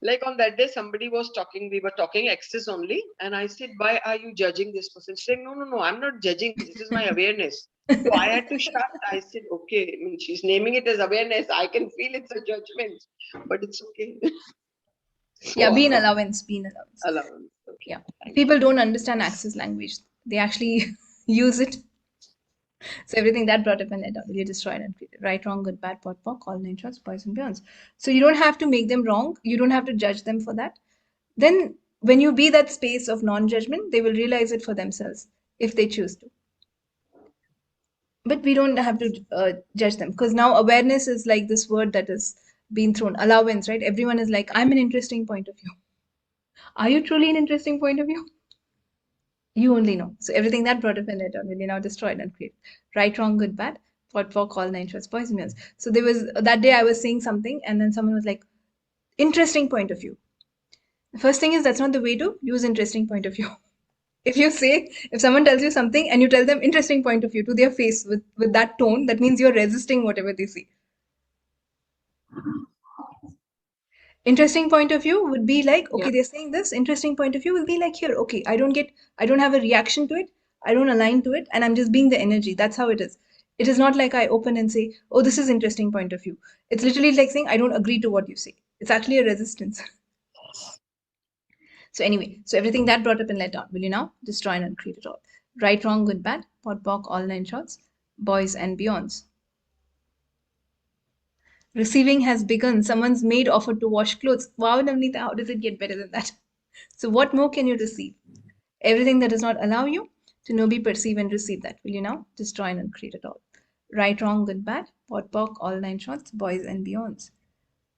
Like on that day, somebody was talking, we were talking access only, and I said, why are you judging this person? She's saying, no, I'm not judging. This is my awareness. So I had to shut. I said, okay, I mean, she's naming it as awareness. I can feel it's a judgment, but it's okay. Yeah, be in allowance, be in allowance. Allowance. Okay. Yeah. People don't understand access language. They actually use it. So everything that brought up in it, will you destroy it and create it? Right, wrong, good, bad, pot, pock, all nine shots, boys and beyonds. So you don't have to make them wrong. You don't have to judge them for that. Then when you be that space of non-judgment, they will realize it for themselves if they choose to. But we don't have to judge them, because now awareness is like this word that is being thrown. Allowance, right? Everyone is like, I'm an interesting point of view. Are you truly an interesting point of view? You only know. So everything that brought up in it will be now destroyed and created. Right, wrong, good, bad, pot, pock, all nine shots, boys and girls. So there was that day I was saying something, and then someone was like, interesting point of view. The first thing is, that's not the way to use interesting point of view. If someone tells you something and you tell them interesting point of view to their face with that tone, that means you're resisting whatever they say. Interesting point of view would be like, okay, they're saying this. Interesting point of view will be like, here, okay, I don't have a reaction to it. I don't align to it, and I'm just being the energy. That's how it is. It is not like I open and say, oh, this is interesting point of view. It's literally like saying, I don't agree to what you say. It's actually a resistance. So anyway, so everything that brought up and let down, will you now destroy and uncreate it all? Right, wrong, good, bad, pot, pock, all nine shots, boys and beyonds. Receiving has begun. Someone's maid offered to wash clothes. Wow, Navneeta, how does it get better than that? So what more can you receive? Everything that does not allow you to know, be, perceive, and receive that, will you now destroy and uncreate it all? Right, wrong, good, bad, pot, pock, all nine shots, boys and beyonds.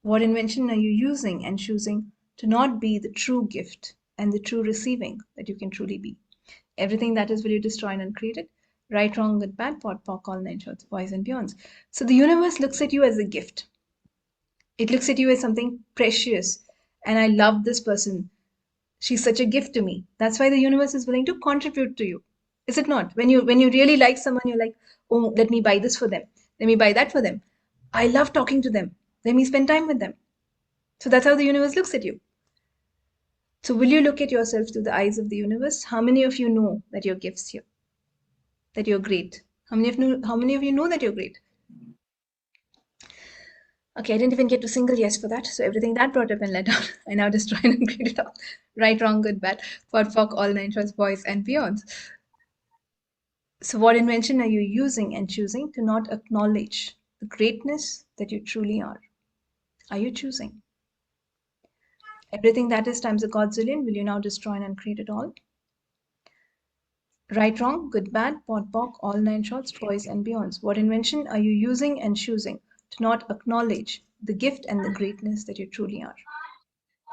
What invention are you using and choosing to not be the true gift and the true receiving that you can truly be? Everything that is, will you destroy and uncreate it? Right, wrong, good, bad, pot, pock, all nine shots, boys and beyonds. So the universe looks at you as a gift. It looks at you as something precious. And I love this person. She's such a gift to me. That's why the universe is willing to contribute to you. Is it not? When you really like someone, you're like, oh, let me buy this for them. Let me buy that for them. I love talking to them. Let me spend time with them. So that's how the universe looks at you. So will you look at yourself through the eyes of the universe? How many of you know that you're gifts here? That you're great? How many of you know that you're great? Okay, I didn't even get a single yes for that. So everything that brought up and let down, I now destroy and uncreate it all. Right, wrong, good, bad, pot, pock, all nine shots, boys and beyonds. So what invention are you using and choosing to not acknowledge the greatness that you truly are? Are you choosing? Everything that is times a godzillion, will you now destroy and uncreate it all? Right, wrong, good, bad, pot, pock, all nine shots, boys and beyonds. What invention are you using and choosing to not acknowledge the gift and the greatness that you truly are?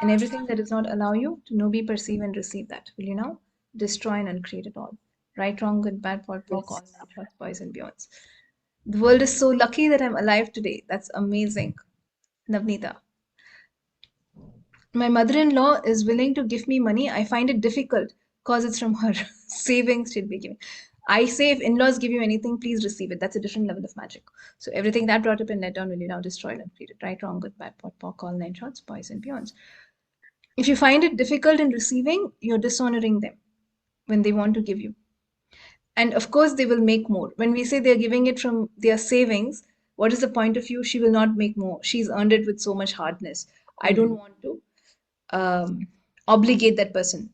And everything that does not allow you to know, be, perceive, and receive that, will you now destroy and uncreate it all? Right, wrong, good, bad, pot, pock, all nine shots, boys and beyonds. The world is so lucky that I'm alive today. That's amazing. Navneeta. My mother-in-law is willing to give me money. I find it difficult because it's from her savings she'll be giving. I say, if in-laws give you anything, please receive it. That's a different level of magic. So everything that brought up and let down, will you now destroy and create it? Right, wrong, good, bad, pot, pock, all nine shots, boys and beyonds. If you find it difficult in receiving, you're dishonoring them when they want to give you. And of course, they will make more. When we say they're giving it from their savings, what is the point of view? She will not make more. She's earned it with so much hardness. I don't want to obligate that person.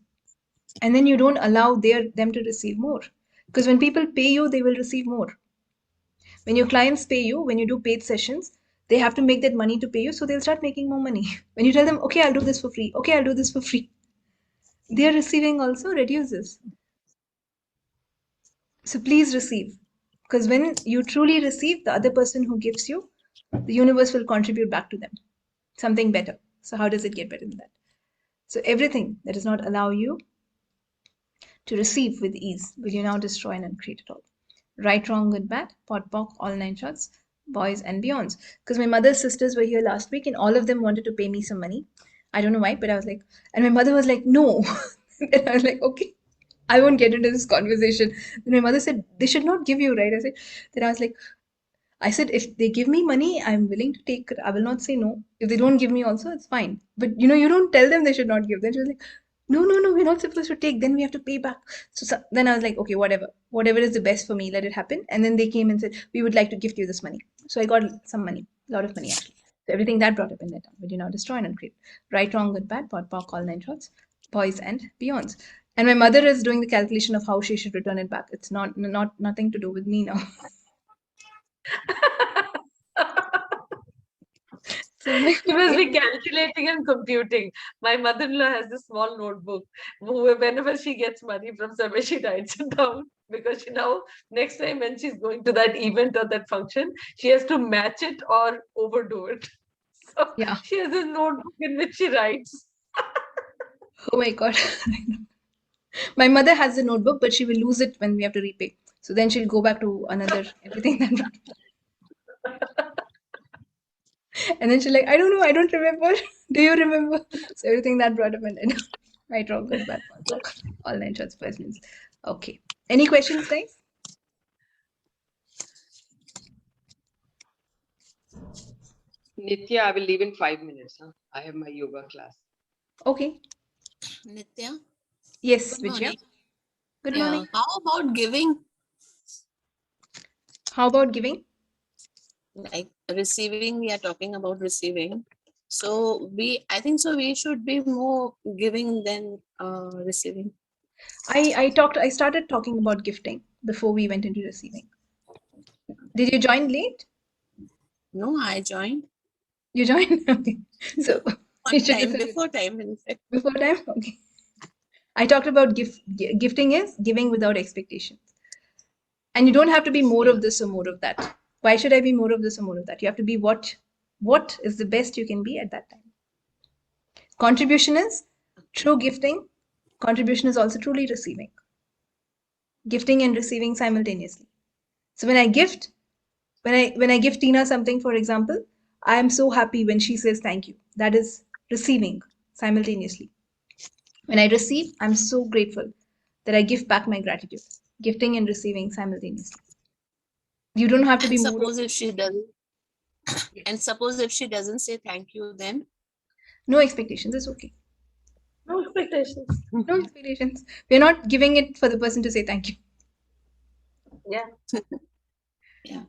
And then you don't allow them to receive more. Because when people pay you, they will receive more. When your clients pay you, when you do paid sessions, they have to make that money to pay you, so they'll start making more money. When you tell them, okay, I'll do this for free. Okay, I'll do this for free. Their receiving also reduces. So please receive. Because when you truly receive, the other person who gives you, the universe will contribute back to them something better. So how does it get better than that? So everything that does not allow you to receive with ease will you now destroy and uncreate it all. Right, wrong, good, bad, pot, pock, all nine shots, boys and beyonds. Because my mother's sisters were here last week and all of them wanted to pay me some money. I don't know why, but I was like, and my mother was like, no. And I was like, okay, I won't get into this conversation. Then my mother said, they should not give you, right? Then I said, if they give me money, I'm willing to take it. I will not say no. If they don't give me also, it's fine. But you don't tell them they should not give. Then she was like, no, we're not supposed to take. Then we have to pay back. So then I was like, okay, whatever is the best for me, let it happen. And then they came and said, we would like to gift you this money. So I got some money, a lot of money actually. So everything that brought up in that, but destroy and uncreate. Right, wrong, good, bad, pot, pock, all nine shots, boys and beyonds. And my mother is doing the calculation of how she should return it back. It's not nothing to do with me now. So She must be calculating and computing. My mother-in-law has this small notebook. Whenever she gets money from somewhere, she writes it down because she now next time when she's going to that event or that function, she has to match it or overdo it. So yeah. she has this notebook in which she writes. Oh my God. My mother has a notebook, but she will lose it when we have to repay. So then she'll go back to another everything that. And then she's like, I don't know, I don't remember. Do you remember? So everything that brought up and then right, wrong, good, bad, all nine shots, first means. Okay. Any questions, guys? Nithya, I will leave in 5 minutes. Huh? I have my yoga class. Okay. Nithya? Yes, Good Vijaya. morning. Good Yeah. morning. How about giving? How about giving? Like receiving, we are talking about receiving. So I think so we should be more giving than receiving. I started talking about gifting before we went into receiving. Did you join late? No, I joined. You joined? Okay. So Before time, in fact. Before time? Okay. I talked about gifting is giving without expectations. And you don't have to be more of this or more of that. Why should I be more of this or more of that? You have to be what is the best you can be at that time. Contribution is true gifting. Contribution is also truly receiving. Gifting and receiving simultaneously. So when I gift, when I give Tina something, for example, I am so happy when she says thank you. That is receiving simultaneously. When I receive, I'm so grateful that I give back my gratitude. Gifting and receiving simultaneously. You don't have to be more. Suppose if she doesn't. And suppose if she doesn't say thank you, then no expectations. It's okay. No expectations. No expectations. We're not giving it for the person to say thank you. Yeah. Yeah.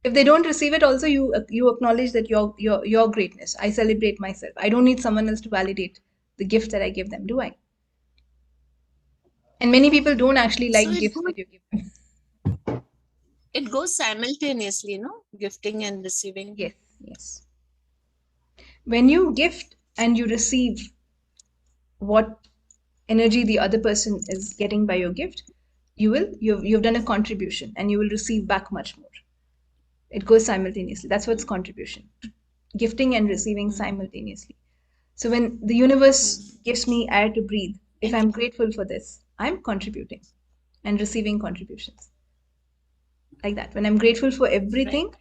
If they don't receive it, also you acknowledge that your greatness. I celebrate myself. I don't need someone else to validate the gift that I give them, do I? And many people don't actually like gifts that you give them. It goes simultaneously, no? Gifting and receiving. Yes. When you gift and you receive what energy the other person is getting by your gift, you've done a contribution and you will receive back much more. It goes simultaneously. That's what's contribution. Gifting and receiving simultaneously. So when the universe gives me air to breathe, if I'm grateful for this, I'm contributing and receiving contributions. Like that. When I'm grateful for everything, right,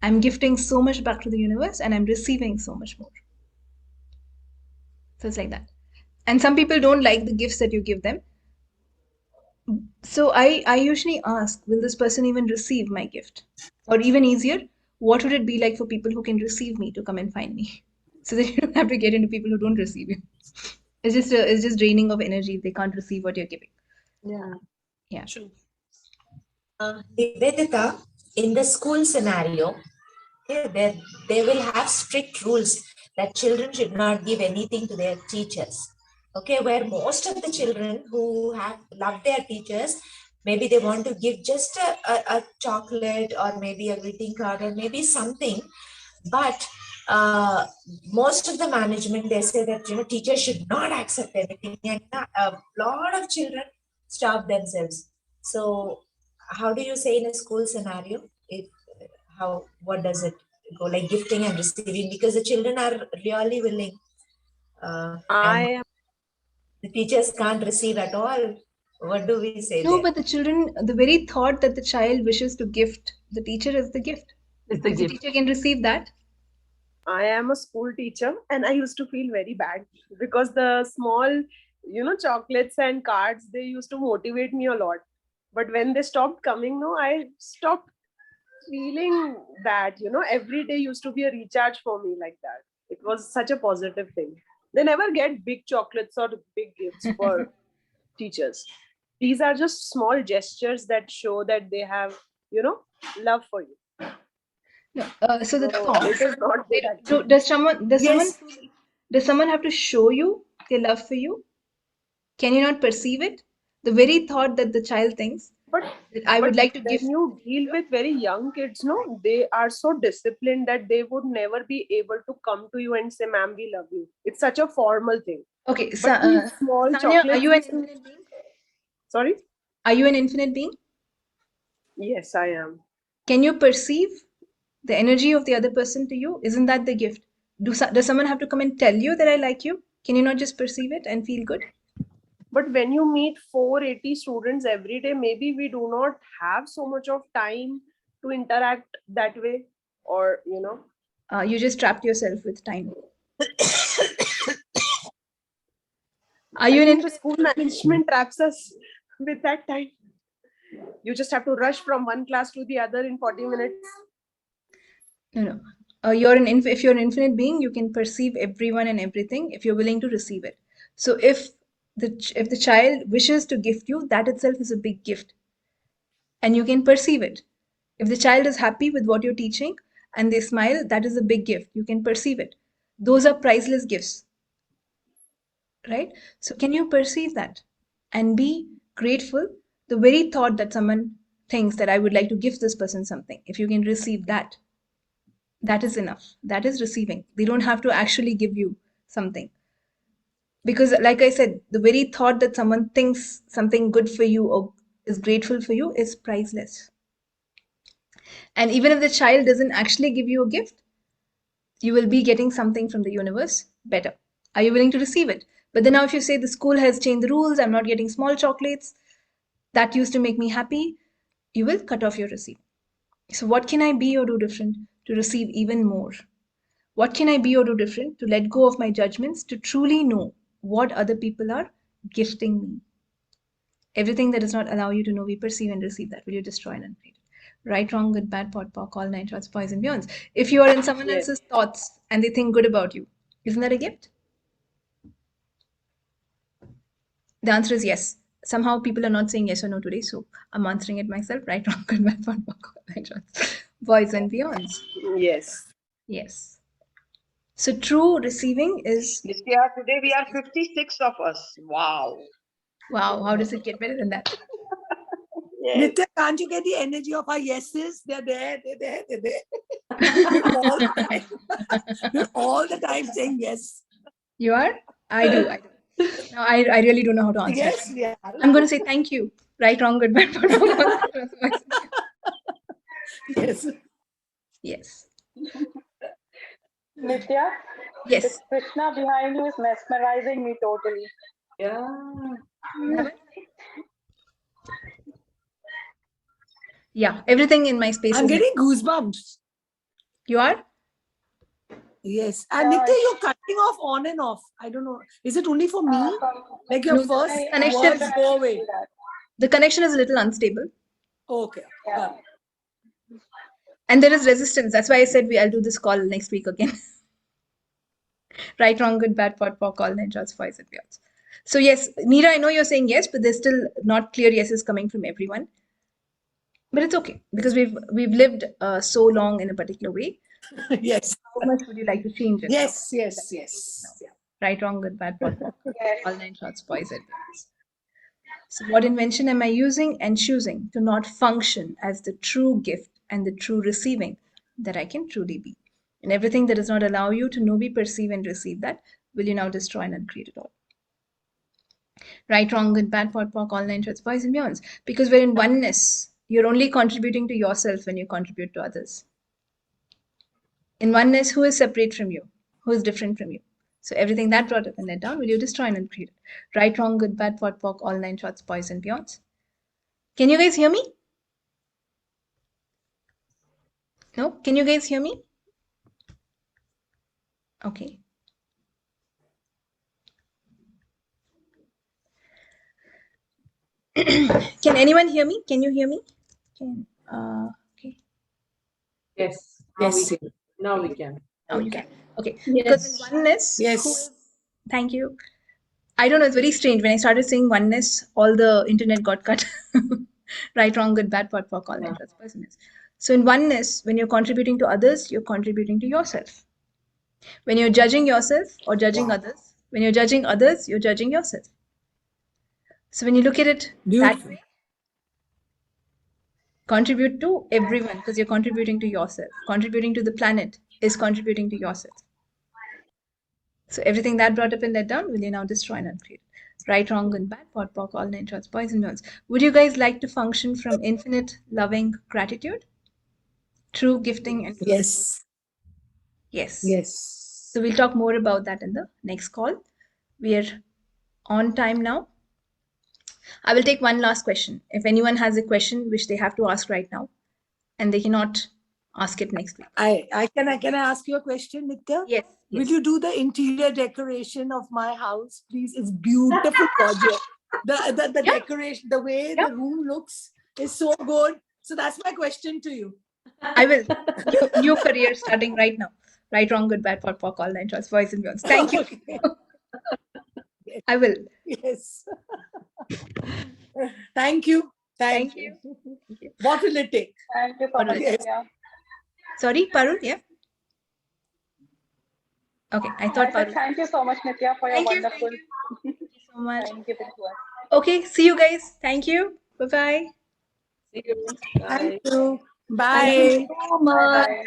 I'm gifting so much back to the universe and I'm receiving so much more. So it's like that. And some people don't like the gifts that you give them. So I usually ask, will this person even receive my gift? Or even easier, what would it be like for people who can receive me to come and find me? So that you don't have to get into people who don't receive you. It's just draining of energy if they can't receive what you're giving. Yeah. True. Vedita, in the school scenario, they will have strict rules that children should not give anything to their teachers. Okay, where most of the children who have loved their teachers, maybe they want to give just a chocolate or maybe a greeting card or maybe something, but most of the management, they say that teachers should not accept anything, and a lot of children starve themselves. So how do you say in a school scenario, what does it go, like gifting and receiving? Because the children are really willing, and the teachers can't receive at all. What do we say No, there? but the children, the very thought that the child wishes to gift the teacher is the gift. It's the If the gift. teacher can receive that, I am a school teacher and I used to feel very bad because the small, chocolates and cards, they used to motivate me a lot. But when they stopped coming, no, I stopped feeling that, every day used to be a recharge for me like that. It was such a positive thing. They never get big chocolates or big gifts for teachers. These are just small gestures that show that they have, love for you. no. So the So thought. it is not good actually. Does someone have to show you their love for you? Can you not perceive it? The very thought that the child thinks But that I would like to give. when you deal with very young kids, no, they are so disciplined that they would never be able to come to you and say, "Ma'am, we love you." It's such a formal thing. Okay, But these small Sanya, are chocolates. you an infinite being? Sorry? Are you an infinite being? Yes, I am. Can you perceive the energy of the other person to you? Isn't that the gift? Does someone have to come and tell you that I like you? Can you not just perceive it and feel good? But when you meet 480 students every day, maybe we do not have so much of time to interact that way, or You just trapped yourself with time. Are you I an think the infinite? school management traps us with that time. You just have to rush from one class to the other in 40 minutes. No. If you're an infinite being, you can perceive everyone and everything if you're willing to receive it. So if the child wishes to gift you, that itself is a big gift, and you can perceive it. If the child is happy with what you're teaching and they smile, that is a big gift. You can perceive it. Those are priceless gifts, right? So can you perceive that and be grateful? The very thought that someone thinks that I would like to give this person something, if you can receive that, that is enough. That is receiving. They don't have to actually give you something. Because, like I said, the very thought that someone thinks something good for you or is grateful for you is priceless. And even if the child doesn't actually give you a gift, you will be getting something from the universe better. Are you willing to receive it? But then now, if you say the school has changed the rules, I'm not getting small chocolates, that used to make me happy, you will cut off your receipt. So, what can I be or do different to receive even more? What can I be or do different to let go of my judgments, to truly know what other people are gifting me? Everything that does not allow you to know, we perceive and receive that. Will you destroy and uncreate it? Right, wrong, good, bad, pot, pock, all nine shots, poison, beyonds. If you are in someone Yes. else's thoughts and they think good about you, isn't that a gift? The answer is yes. Somehow people are not saying yes or no today, so I'm answering it myself. Right, wrong, good, bad, pot, pock, all nine shots, boys and beyonds. Yes. Yes. So true receiving is. Nithya, today we are 56 of us. Wow. Wow, how does it get better than that? Yes. Nithya, can't you get the energy of our yeses? They're there, they're there, they're there. We're all the time. We're all the time saying yes. You are? I do. Now I really don't know how to answer. Yes, yeah. I'm going to say thank you. Right, wrong, good, bad, pot, Yes. yes. Nithya, Yes. this Krishna behind you is mesmerizing me totally. Yeah, everything in my space I'm is. getting goosebumps. You are? Yes. And Nithya, you're cutting off on and off. I don't know. Is it only for me? Like your No, first connection. words go away. The connection is a little unstable. Okay. And there is resistance. That's why I said I'll do this call next week again. Right, wrong, good, bad, pot, pock, all nine shots, boys and beyonds. So yes, Meera, I know you're saying yes, but there's still not clear yeses coming from everyone. But it's okay because we've lived so long in a particular way. Yes. How much would you like to change it? Yes. Right, wrong, good, bad, pot, pock, all nine shots, boys and beyonds. So what invention am I using and choosing to not function as the true gift and the true receiving that I can truly be? And everything that does not allow you to know, be, perceive, and receive that, will you now destroy and uncreate it all? Right, wrong, good, bad, POD, POC, all nine shorts, boys and beyonds. Because we're in oneness. You're only contributing to yourself when you contribute to others. In oneness, who is separate from you? Who is different from you? So everything that brought up and let down, will you destroy and uncreate it? Right, wrong, good, bad, POD, POC, all nine shorts, boys and beyonds. Can you guys hear me? No? Can you guys hear me? Okay. Can anyone hear me? Can you hear me? Okay. Yes. Yes. Now we can. Now you can. Okay. Yes. Because in oneness, Yes. thank you. I don't know, it's very strange. When I started saying oneness, all the internet got cut. Right, wrong, good, bad, POD, POC, all nine shorts, boys and beyonds. So in oneness, when you're contributing to others, you're contributing to yourself. When you're judging yourself or judging others, when you're judging others, you're judging yourself. So when you look at it that way, contribute to everyone because you're contributing to yourself. Contributing to the planet is contributing to yourself. So everything that brought up and let down, will you now destroy and uncreate? Right, wrong, good, bad, POD, POC, all nine shorts, boys and beyonds. Would you guys like to function from infinite loving gratitude? True gifting and Yes. yes. Yes. So we'll talk more about that in the next call. We are on time now. I will take one last question. If anyone has a question which they have to ask right now and they cannot ask it next week. Can I ask you a question, Nithya? Yes. Will you do the interior decoration of my house, please? It's beautiful, gorgeous. The decoration, the way the room looks is so good. So that's my question to you. I will. New career starting right now. Right, wrong, good, bad, POD, POC, all nine shorts, boys and beyonds. Thank you. Okay. I will. Yes. Thank you. Thank you. What will it take? Thank you so much. Yes. Yeah. Sorry, Parul, yeah? Okay, I thought I said Parul. thank you so much, Nithya, for your Thank you. wonderful. Thank you so much. Thank you. Okay, see you guys. Thank you. Bye-bye. See you. Thank Bye. you. Thank Bye. you so much. Bye.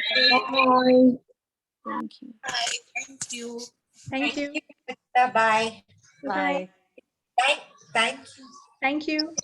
Bye. Thank you. Thank you. Thank you. Bye. Bye-bye. Thank you. Thank you.